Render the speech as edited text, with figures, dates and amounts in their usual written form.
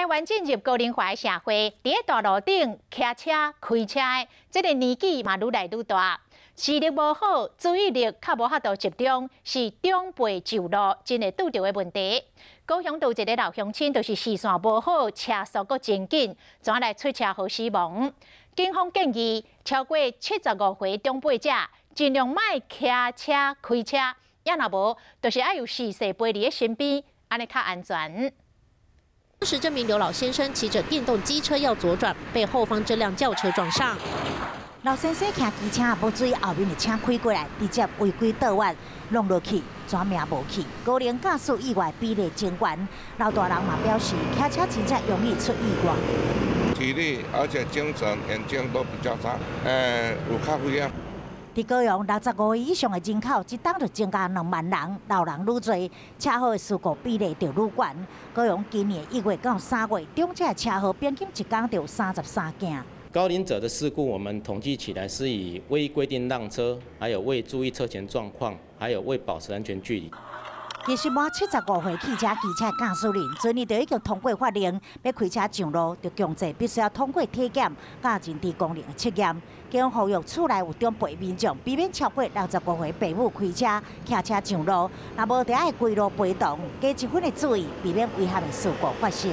台湾进入高龄化的社会，伫大路顶骑车、开车的，这个年纪嘛愈来愈大，视力无好，注意力较无法度集中，是长辈就路真会拄到的问题。高雄有一个老乡亲，就是视线无好，车速阁真紧，怎来出车祸死亡？警方建议超过75岁长辈者，尽量莫骑车、开车，也若无，就是要有视线陪伫身边，安尼较安全。 当时这名刘老先生骑着电动机车要左转，被后方这辆轿车撞上。老先生骑机车无注意后面的车开过来，直接违规倒弯，弄落去，全命无去。高龄驾驶意外比例真高，老大人嘛表示，骑车真正容易出意外。体力而且精神、眼睛都比较差，有较危险。 伫高雄65岁以上的人口，一冬就增加2万人，老人愈多，车祸的事故比例就愈高。高雄今年1月到3月，中车车祸平均一天就有33件。高龄者的事故，我们统计起来是以未规定让车，还有未注意车前状况，还有未保持安全距离。 其实满75岁汽车、机车驾驶人，昨年就已经通过法令，要开车上路，就强制必须要通过体检、甲人体功能的测验。警方呼吁厝内有长辈民众，避免超过65岁父母开车、骑车上路，若无就要规路陪同，加一分的注意，避免危险的事故发生。